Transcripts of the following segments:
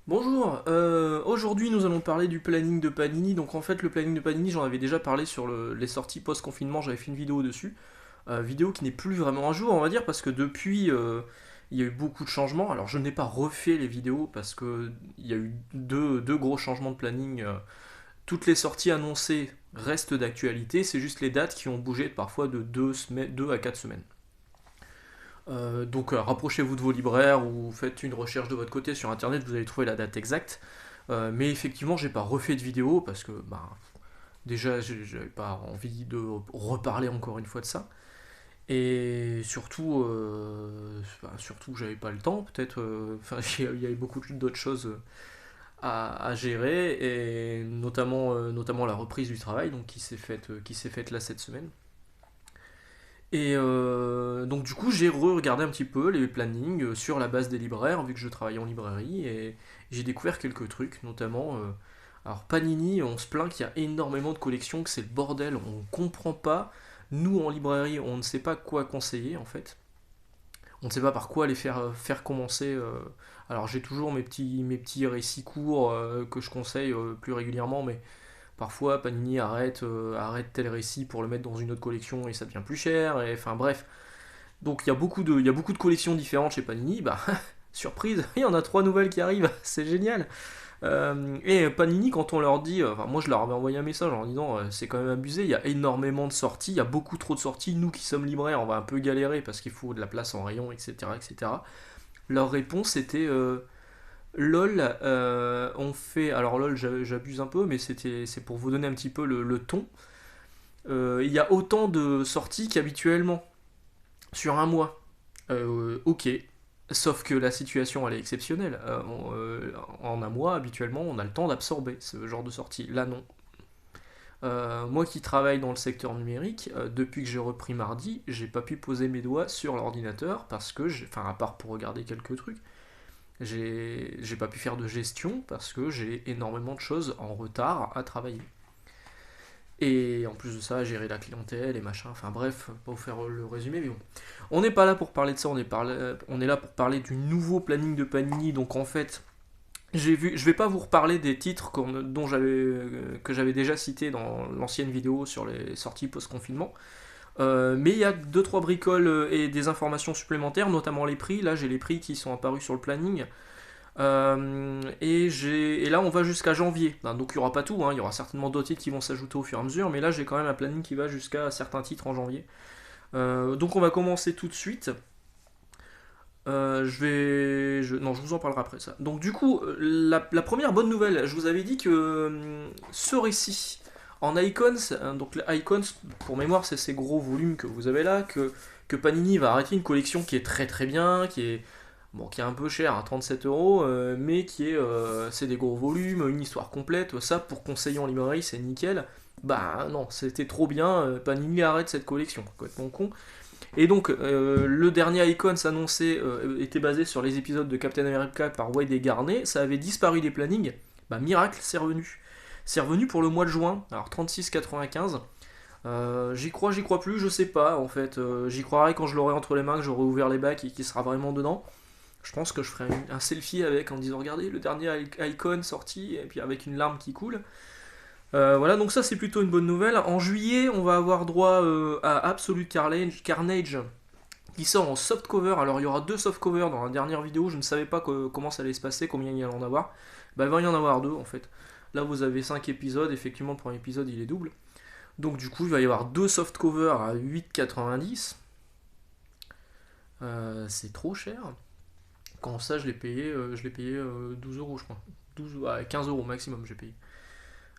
Bonjour, aujourd'hui nous allons parler du planning de Panini. Donc en fait le planning de Panini j'en avais déjà parlé sur les sorties post-confinement, j'avais fait une vidéo dessus. Vidéo qui n'est plus vraiment à jour on va dire parce que depuis il y a eu beaucoup de changements. Alors je n'ai pas refait les vidéos parce que il y a eu deux gros changements de planning. Toutes les sorties annoncées restent d'actualité, c'est juste les dates qui ont bougé parfois de 2 à 4 semaines. Donc rapprochez-vous de vos libraires ou faites une recherche de votre côté sur internet, vous allez trouver la date exacte. Mais effectivement, j'ai pas refait de vidéo parce que déjà j'avais pas envie de reparler encore une fois de ça. Et surtout, surtout j'avais pas le temps, peut-être. Enfin, il y avait beaucoup d'autres choses à gérer, et notamment la reprise du travail, donc qui s'est faite là cette semaine. Et donc du coup j'ai re-regardé un petit peu les plannings sur la base des libraires, vu que je travaille en librairie, et j'ai découvert quelques trucs, notamment... alors Panini, on se plaint qu'il y a énormément de collections, que c'est le bordel, on comprend pas. Nous en librairie, on ne sait pas quoi conseiller en fait. On ne sait pas par quoi les faire commencer. Alors j'ai toujours mes petits récits courts que je conseille plus régulièrement, mais parfois, Panini arrête tel récit pour le mettre dans une autre collection et ça devient plus cher. Et enfin bref. Donc il y a beaucoup de collections différentes chez Panini. Bah, surprise, il y en a 3 nouvelles qui arrivent. C'est génial. Et Panini, quand on leur dit, enfin moi je leur avais envoyé un message en disant c'est quand même abusé, il y a énormément de sorties, il y a beaucoup trop de sorties. Nous qui sommes libraires, on va un peu galérer parce qu'il faut de la place en rayon, etc. etc. Leur réponse était LOL, on fait. Alors LOL, j'abuse un peu, mais c'est pour vous donner un petit peu le ton. Il y a autant de sorties qu'habituellement sur un mois. Ok, sauf que la situation elle est exceptionnelle. En un mois, habituellement, on a le temps d'absorber ce genre de sortie. Là, non. Moi qui travaille dans le secteur numérique, depuis que j'ai repris mardi, j'ai pas pu poser mes doigts sur l'ordinateur parce que, enfin, à part pour regarder quelques trucs, j'ai pas pu faire de gestion parce que j'ai énormément de choses en retard à travailler. Et en plus de ça, gérer la clientèle et machin, enfin bref, pas vous faire le résumé, mais bon. On n'est pas là pour parler de ça, on est là pour parler du nouveau planning de Panini, donc en fait, je vais pas vous reparler des titres que j'avais déjà cités dans l'ancienne vidéo sur les sorties post-confinement. Mais il y a deux trois bricoles et des informations supplémentaires, notamment les prix. Là, j'ai les prix qui sont apparus sur le planning. Et là, on va jusqu'à janvier. Ben, donc, il n'y aura pas tout, hein. Il y aura certainement d'autres titres qui vont s'ajouter au fur et à mesure. Mais là, j'ai quand même un planning qui va jusqu'à certains titres en janvier. Donc, on va commencer tout de suite. Non, je vous en parlerai après ça. Donc, du coup, la première bonne nouvelle, je vous avais dit que ce récit en icons, donc les icons, pour mémoire, c'est ces gros volumes que vous avez là, que Panini va arrêter une collection qui est très très bien, qui est un peu cher à 37 euros, mais c'est des gros volumes, une histoire complète. Ça, pour conseiller en librairie, c'est nickel. Bah non, c'était trop bien. Panini arrête cette collection, complètement con. Et donc, le dernier Icons annoncé était basé sur les épisodes de Captain America par Wade et Garnet. Ça avait disparu des plannings. Bah, miracle, c'est revenu. C'est revenu pour le mois de juin. Alors, 36,95. J'y crois plus, je sais pas en fait. J'y croirai quand je l'aurai entre les mains, que j'aurai ouvert les bacs et qu'il sera vraiment dedans. Je pense que je ferai un selfie avec en disant regardez le dernier Icon sorti, et puis avec une larme qui coule. Voilà, donc ça c'est plutôt une bonne nouvelle. En juillet, on va avoir droit à Absolute Carnage qui sort en softcover. Alors il y aura deux softcovers dans la dernière vidéo, je ne savais pas comment ça allait se passer, combien il y allait en avoir. Bah il va y en avoir deux en fait. Là vous avez 5 épisodes, effectivement le premier épisode il est double. Donc du coup il va y avoir deux softcovers à 8,90. C'est trop cher. Quand ça je l'ai payé 12 euros je crois. 12, ouais, 15 euros maximum j'ai payé.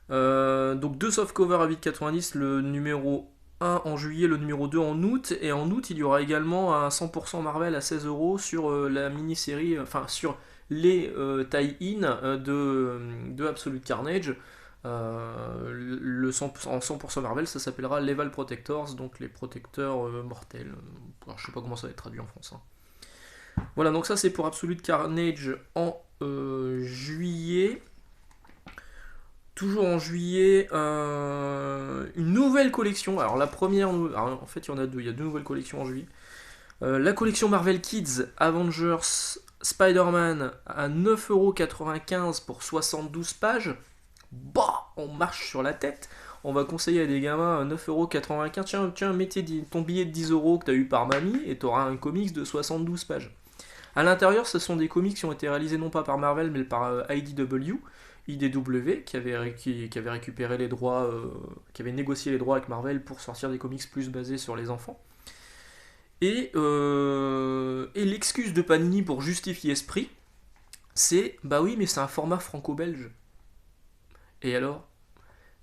Donc deux softcovers à 8,90, le numéro 1 en juillet, le numéro 2 en août. Et en août, il y aura également un 100% Marvel à 16 euros sur la mini-série, enfin sur les tie-in de Absolute Carnage. En 100% Marvel, ça s'appellera Level Protectors, donc les protecteurs mortels. Alors, je sais pas comment ça va être traduit en France, hein. Voilà, donc ça c'est pour Absolute Carnage en juillet. Toujours en juillet, une nouvelle collection. Alors la première, alors, en fait il y en a deux, il y a deux nouvelles collections en juillet. La collection Marvel Kids, Avengers, Spider-Man à 9,95€ pour 72 pages. Bah, on marche sur la tête. On va conseiller à des gamins à 9,95€. Tiens, mettez ton billet de 10€ que tu as eu par mamie et tu auras un comics de 72 pages. À l'intérieur, ce sont des comics qui ont été réalisés non pas par Marvel mais par IDW, qui avait récupéré les droits, qui avait négocié les droits avec Marvel pour sortir des comics plus basés sur les enfants. Et l'excuse de Panini pour justifier ce prix, c'est bah oui, mais c'est un format franco-belge. Et alors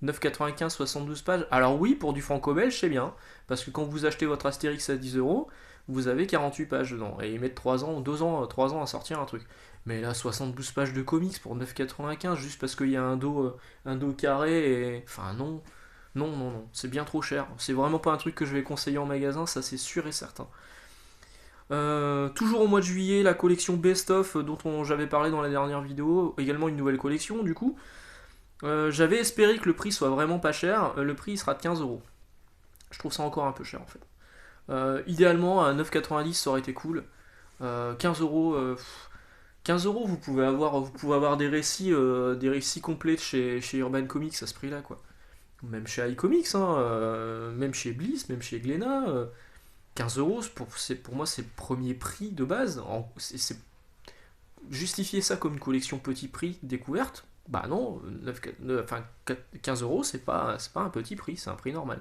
9,95, 72 pages. Alors oui, pour du franco-belge, c'est bien. Parce que quand vous achetez votre Astérix à 10€, vous avez 48 pages dedans. Et ils mettent 3 ans, 3 ans à sortir un truc. Mais là, 72 pages de comics pour 9,95, juste parce qu'il y a un dos carré et... Enfin non, non. C'est bien trop cher. C'est vraiment pas un truc que je vais conseiller en magasin, ça c'est sûr et certain. Toujours au mois de juillet, la collection Best of dont j'avais parlé dans la dernière vidéo, également une nouvelle collection du coup. J'avais espéré que le prix soit vraiment pas cher, le prix il sera de 15€. Je trouve ça encore un peu cher en fait. Idéalement à 9,90 ça aurait été cool. 15€, 15€, vous pouvez avoir des récits complets chez Urban Comics à ce prix-là, quoi. Même chez iComics, hein, même chez Bliss, même chez Glénat. 15€, pour moi, c'est le premier prix de base. Justifier ça comme une collection petit prix découverte, bah non, 15€, c'est pas un petit prix, c'est un prix normal.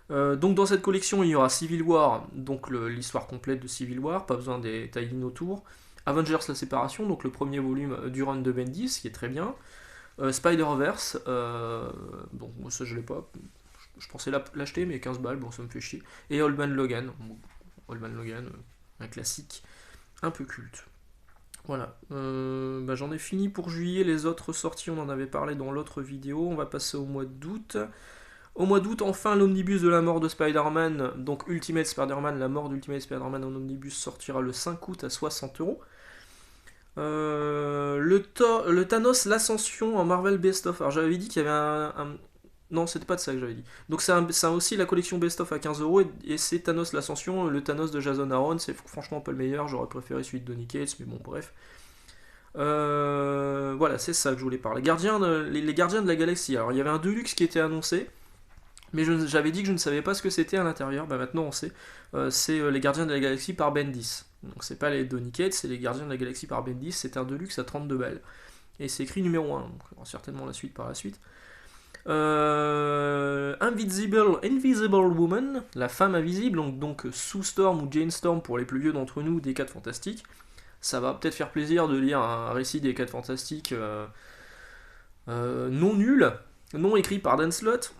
Donc dans cette collection, il y aura Civil War, donc l'histoire complète de Civil War, pas besoin des tie-in autour. Avengers la séparation, donc le premier volume du run de Bendis, qui est très bien. Spider-Verse, bon, moi ça je l'ai pas, je pensais l'acheter, mais 15 balles, bon ça me fait chier. Et Old Man Logan, un classique, un peu culte. Voilà, j'en ai fini pour juillet, les autres sorties on en avait parlé dans l'autre vidéo, on va passer au mois d'août. Au mois d'août, enfin, l'omnibus de la mort de Spider-Man, donc Ultimate Spider-Man, la mort d'Ultimate Spider-Man en omnibus sortira le 5 août à 60€. Le Thanos l'Ascension en Marvel Best of. Alors j'avais dit qu'il y avait Non, c'était pas de ça que j'avais dit. Donc c'est aussi la collection Best of à 15€ et c'est Thanos l'Ascension, le Thanos de Jason Aaron. C'est franchement pas le meilleur, j'aurais préféré celui de Donny Cates, mais bon, bref. Voilà, c'est ça que je voulais parler. Les Gardiens de la Galaxie. Alors il y avait un Deluxe qui était annoncé. Mais j'avais dit que je ne savais pas ce que c'était à l'intérieur, bah maintenant on sait. C'est les Gardiens de la Galaxie par Bendis. Donc c'est pas les Donny Cates, c'est les Gardiens de la Galaxie par Bendis, c'est un Deluxe à 32 balles. Et c'est écrit numéro 1, donc certainement la suite par la suite. Invisible Woman, la femme invisible, donc Sue Storm ou Jane Storm pour les plus vieux d'entre nous des 4 Fantastiques. Ça va peut-être faire plaisir de lire un récit des 4 Fantastiques non nul, non écrit par Dan Slott.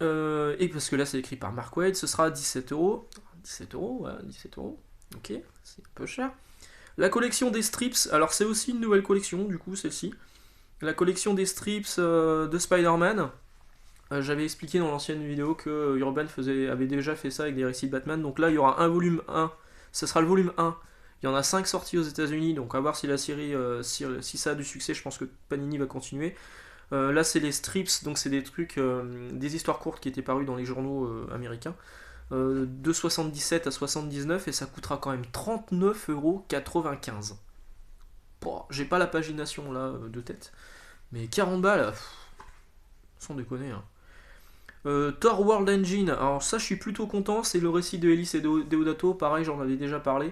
Et parce que là c'est écrit par Mark Waid, ce sera 17€. 17€, ouais, 17€. Ok, c'est un peu cher. La collection des strips, alors c'est aussi une nouvelle collection, du coup, celle-ci. La collection des strips de Spider-Man. J'avais expliqué dans l'ancienne vidéo que Urban avait déjà fait ça avec des récits de Batman. Donc là, il y aura un volume 1. Ce sera le volume 1. Il y en a 5 sortis aux États-Unis, donc à voir si la série, si ça a du succès, je pense que Panini va continuer. Là, c'est les strips, donc c'est des trucs, des histoires courtes qui étaient parues dans les journaux américains. De 77 à 79, et ça coûtera quand même 39,95€. Bon, j'ai pas la pagination là de tête, mais 40 balles, sans déconner. Hein. Thor World Engine, alors ça je suis plutôt content, c'est le récit de Ellis et Deodato, pareil j'en avais déjà parlé,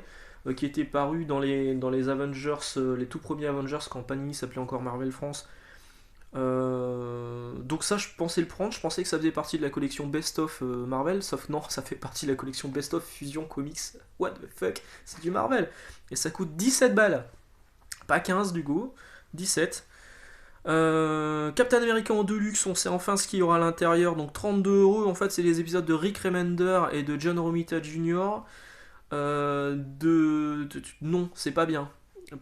qui était paru dans les Avengers, les tout premiers Avengers quand Panini s'appelait encore Marvel France. Donc ça je pensais le prendre, je pensais que ça faisait partie de la collection Best of Marvel, sauf non, ça fait partie de la collection Best of Fusion Comics. What the fuck, c'est du Marvel. Et ça coûte 17 balles, pas 15 du coup, 17. Captain America en Deluxe, on sait enfin ce qu'il y aura à l'intérieur, donc 32€, en fait c'est les épisodes de Rick Remender et de John Romita Jr. Non, c'est pas bien.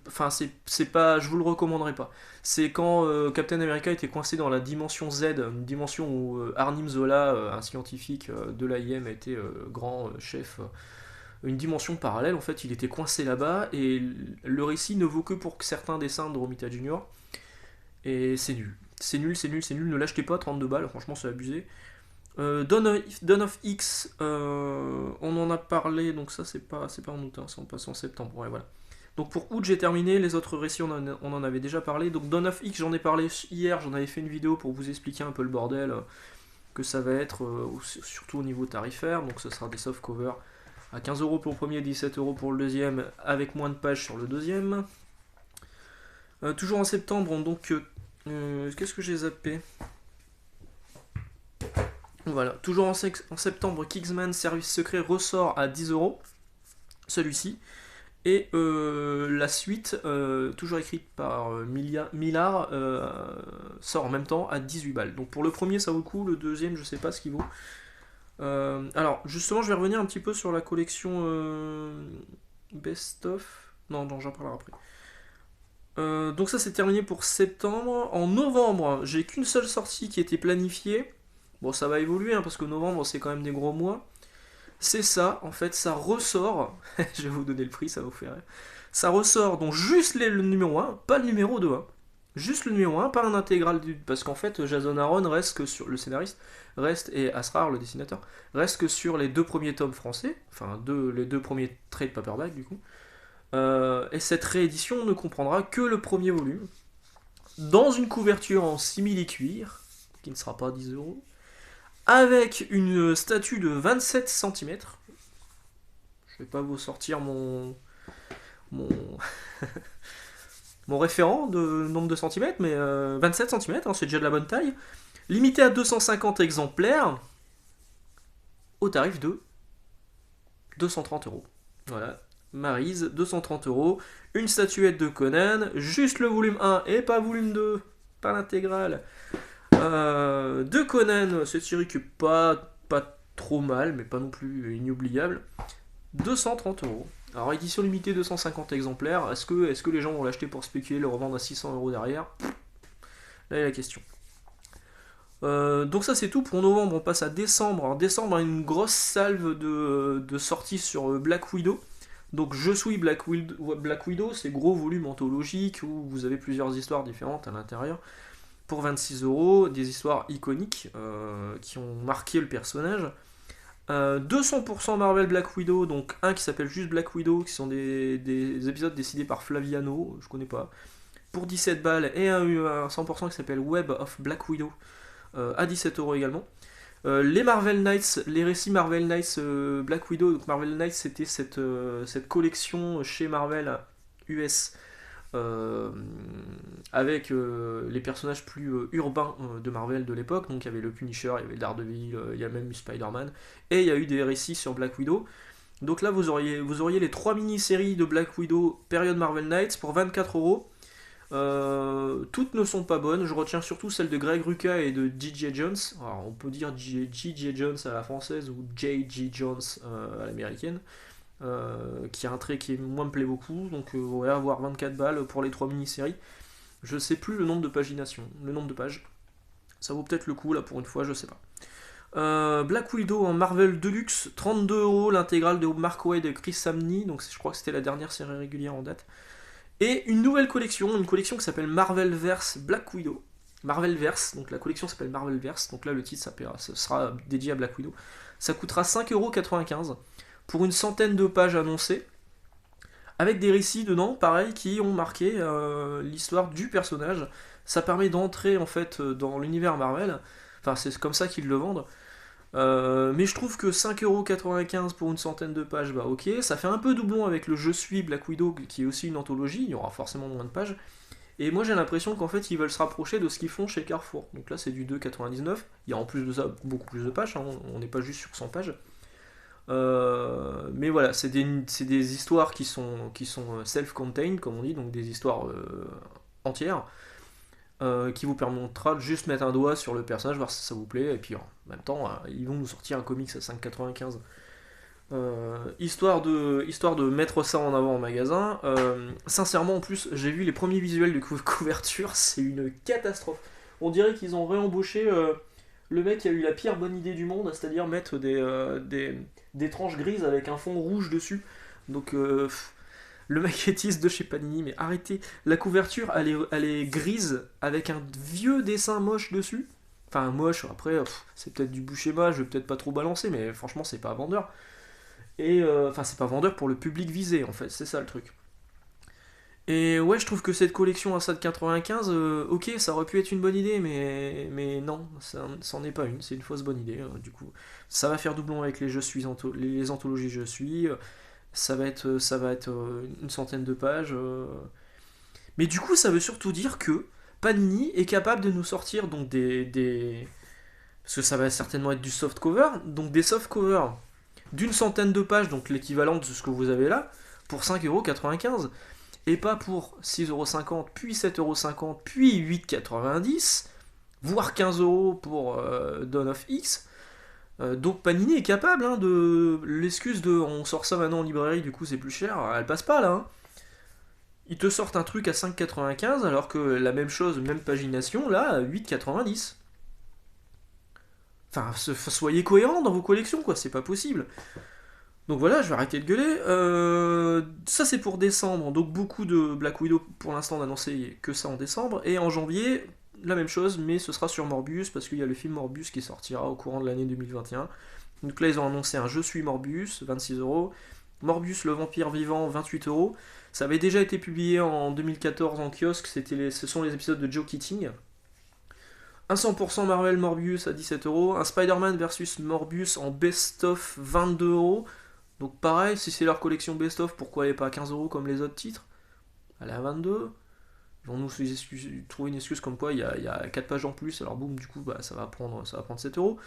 Enfin, c'est pas, je vous le recommanderais pas. C'est quand Captain America était coincé dans la dimension Z, une dimension où Arnim Zola, un scientifique de l'AIM, était grand chef. Une dimension parallèle, en fait, il était coincé là-bas, et le récit ne vaut que pour certains dessins de Romita Jr. Et c'est nul. C'est nul, ne l'achetez pas, 32 balles, franchement c'est abusé. Dawn of X, on en a parlé, donc ça c'est pas en août, hein, ça on passe en septembre, ouais, voilà. Donc pour août j'ai terminé, les autres récits on en avait déjà parlé. Donc Dawn of X j'en ai parlé hier, j'en avais fait une vidéo pour vous expliquer un peu le bordel que ça va être, surtout au niveau tarifaire. Donc ce sera des soft covers à 15€ pour le premier, 17€ pour le deuxième, avec moins de pages sur le deuxième. Toujours en septembre, donc qu'est-ce que j'ai zappé? Voilà, toujours en septembre, Kingsman Service Secret ressort à 10€, celui-ci. Et la suite, toujours écrite par Millard, sort en même temps à 18 balles. Donc pour le premier ça vaut le coup, le deuxième je sais pas ce qu'il vaut. Alors justement je vais revenir un petit peu sur la collection Best of. Non, j'en parlerai après. Donc ça c'est terminé pour septembre. En novembre, j'ai qu'une seule sortie qui était planifiée. Bon ça va évoluer hein, parce que novembre c'est quand même des gros mois. C'est ça, en fait, ça ressort. Je vais vous donner le prix, ça va vous faire rire. Ça ressort donc juste le numéro 1, pas le numéro 2. Hein. Juste le numéro 1, pas un intégral du. Parce qu'en fait, Jason Aaron reste que sur. Le scénariste reste, et Asrar, le dessinateur, reste que sur les 2 premiers tomes français. Enfin, les 2 premiers trade paperback, du coup. Et cette réédition ne comprendra que le premier volume. Dans une couverture en simili-cuir, qui ne sera pas 10€. Avec une statue de 27 cm. Je vais pas vous sortir mon référent de nombre de centimètres, mais 27 cm, hein, c'est déjà de la bonne taille. Limité à 250 exemplaires, au tarif de 230€. Voilà, Maryse, 230€. Une statuette de Conan, juste le volume 1 et pas volume 2, pas l'intégrale. De Conan, cette série qui est pas trop mal, mais pas non plus inoubliable. 230€. Alors édition limitée 250 exemplaires, est-ce que les gens vont l'acheter pour spéculer, le revendre à 600€ derrière? Là est la question. Donc ça c'est tout pour novembre, on passe à décembre. En décembre, on a une grosse salve de sorties sur Black Widow. Donc Je suis Black Widow, c'est gros volume anthologique où vous avez plusieurs histoires différentes à l'intérieur. Pour 26€, des histoires iconiques qui ont marqué le personnage. 200% Marvel Black Widow, donc un qui s'appelle juste Black Widow, qui sont des épisodes décidés par Flaviano, je connais pas, pour 17 balles, et un 100% qui s'appelle Web of Black Widow, à 17€ également. Les Marvel Knights, les récits Marvel Knights Black Widow, donc Marvel Knights c'était cette collection chez Marvel US, avec les personnages plus urbains de Marvel de l'époque. Donc il y avait le Punisher, il y avait Daredevil, il y a même eu Spider-Man, et il y a eu des récits sur Black Widow. Donc là vous auriez les 3 mini-séries de Black Widow période Marvel Knights pour 24€. Toutes ne sont pas bonnes, je retiens surtout celle de Greg Rucka et de J.J. Jones. Alors on peut dire J.J. Jones à la française ou J.J. Jones à l'américaine. Qui a un trait qui moi me plaît beaucoup, donc on va avoir 24 balles pour les 3 mini-séries. Je sais plus le nombre de pagination, le nombre de pages. Ça vaut peut-être le coup là pour une fois, je sais pas. Black Widow en Marvel Deluxe, 32€, l'intégrale de Mark Waid et Chris Samney, donc je crois que c'était la dernière série régulière en date. Et une nouvelle collection, qui s'appelle Marvelverse Black Widow. Marvelverse, donc la collection s'appelle Marvelverse, donc là le titre sera dédié à Black Widow. Ça coûtera 5,95€ pour une centaine de pages annoncées, avec des récits dedans, pareil, qui ont marqué l'histoire du personnage. Ça permet d'entrer en fait dans l'univers Marvel, enfin c'est comme ça qu'ils le vendent. Mais je trouve que 5,95€ pour une centaine de pages, bah ok, ça fait un peu doublon avec le Je suis Black Widow, qui est aussi une anthologie, il y aura forcément moins de pages. Et moi j'ai l'impression qu'en fait ils veulent se rapprocher de ce qu'ils font chez Carrefour. Donc là c'est du 2,99€, il y a en plus de ça beaucoup plus de pages, hein, on n'est pas juste sur 100 pages. Mais voilà, c'est des histoires qui sont self-contained, comme on dit, donc des histoires entières, qui vous permettra de juste mettre un doigt sur le personnage, voir si ça vous plaît, et puis en même temps, ils vont nous sortir un comics à 5,95€. Histoire de mettre ça en avant en magasin. Sincèrement, en plus, j'ai vu les premiers visuels de couverture, c'est une catastrophe. On dirait qu'ils ont réembauché le mec qui a eu la pire bonne idée du monde, c'est-à-dire mettre des tranches grises avec un fond rouge dessus. Donc le maquettiste de chez Panini, mais arrêtez, la couverture elle est grise avec un vieux dessin moche dessus. Enfin, moche, après, c'est peut-être du boucher-bas, je vais peut-être pas trop balancer, mais franchement, c'est pas vendeur. Et, enfin, c'est pas vendeur pour le public visé, en fait, c'est ça le truc. Et ouais, je trouve que cette collection Assad 95, ok, ça aurait pu être une bonne idée, mais non, ça n'en est pas une, c'est une fausse bonne idée. Du coup, ça va faire doublon avec les les anthologies Je suis, ça va être une centaine de pages. Mais du coup, ça veut surtout dire que Panini est capable de nous sortir donc parce que ça va certainement être du soft cover, donc des soft covers d'une centaine de pages, donc l'équivalent de ce que vous avez là, pour 5,95€, et pas pour 6,50€, puis 7,50€, puis 8,90€, voire 15€ pour Dawn of X. Donc Panini est capable de. L'excuse de on sort ça maintenant en librairie, du coup c'est plus cher, elle passe pas là. Ils te sortent un truc à 5,95 alors que la même chose, même pagination, là, à 8,90. Enfin, soyez cohérents dans vos collections, quoi, c'est pas possible. Donc voilà, je vais arrêter de gueuler. Ça c'est pour décembre, donc beaucoup de Black Widow pour l'instant on a annoncé que ça en décembre. Et en janvier, la même chose, mais ce sera sur Morbius, parce qu'il y a le film Morbius qui sortira au courant de l'année 2021. Donc là ils ont annoncé un Je suis Morbius, 26€. Morbius le vampire vivant, 28€. Ça avait déjà été publié en 2014 en kiosque, ce sont les épisodes de Joe Keating. Un 100% Marvel Morbius à 17€. Un Spider-Man versus Morbius en best-of, 22€. Donc pareil, si c'est leur collection best-of, pourquoi elle n'est pas à 15€ comme les autres titres? Elle est à 22. Ils vont nous trouver une excuse comme quoi il y a 4 pages en plus, alors boum, du coup bah, ça va prendre 7€.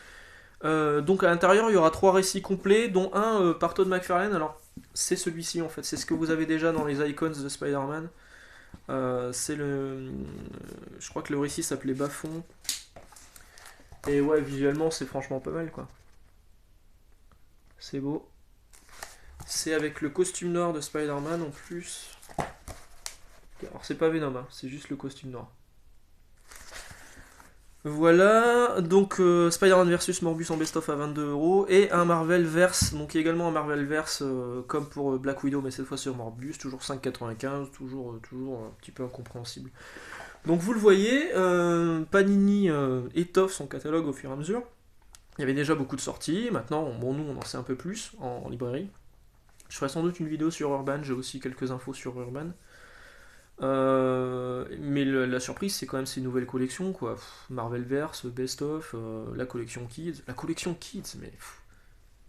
Donc à l'intérieur il y aura 3 récits complets, dont un par Todd McFarlane. Alors c'est celui-ci en fait, c'est ce que vous avez déjà dans les icons de Spider-Man. C'est le. Je crois que le récit s'appelait Bas-fond. Et ouais, visuellement c'est franchement pas mal quoi. C'est beau. C'est avec le costume noir de Spider-Man en plus. Alors c'est pas Venom, c'est juste le costume noir. Voilà, donc Spider-Man vs Morbius en best-of à 22€, et un Marvel-Verse, donc également un Marvel-Verse comme pour Black Widow, mais cette fois sur Morbius, toujours 5,95€, toujours un petit peu incompréhensible. Donc vous le voyez, Panini étoffe son catalogue au fur et à mesure. Il y avait déjà beaucoup de sorties, maintenant, bon, nous on en sait un peu plus en librairie. Je ferai sans doute une vidéo sur Urban, j'ai aussi quelques infos sur Urban. Mais la surprise, c'est quand même ces nouvelles collections, quoi. Marvelverse, Best of, la collection Kids. La collection Kids, mais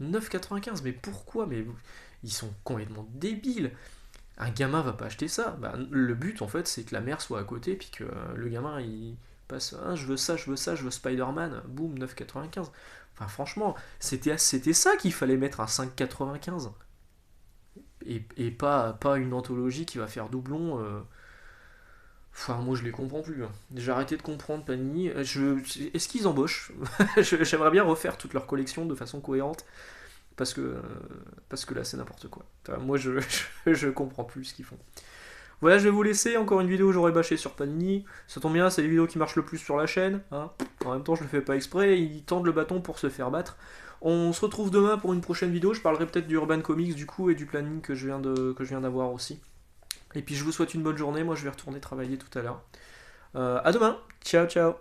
9,95, mais pourquoi? Mais ils sont complètement débiles. Un gamin va pas acheter ça. Bah, le but, en fait, c'est que la mère soit à côté, puis que le gamin, il passe, ah, je veux ça, je veux ça, je veux Spider-Man, boum, 9,95. Enfin, franchement, c'était ça qu'il fallait mettre à 5,95. Et pas une anthologie qui va faire doublon. Enfin, moi je les comprends plus. J'ai arrêté de comprendre Panini. Est-ce qu'ils embauchent? J'aimerais bien refaire toute leur collection de façon cohérente. Parce que là c'est n'importe quoi. Enfin, moi je comprends plus ce qu'ils font. Voilà, je vais vous laisser. Encore une vidéo où j'aurais bâché sur Panini. Ça tombe bien, c'est les vidéos qui marchent le plus sur la chaîne. En même temps, je le fais pas exprès. Ils tendent le bâton pour se faire battre. On se retrouve demain pour une prochaine vidéo. Je parlerai peut-être du Urban Comics du coup et du planning que je viens d'avoir aussi. Et puis je vous souhaite une bonne journée. Moi je vais retourner travailler tout à l'heure. À demain. Ciao ciao.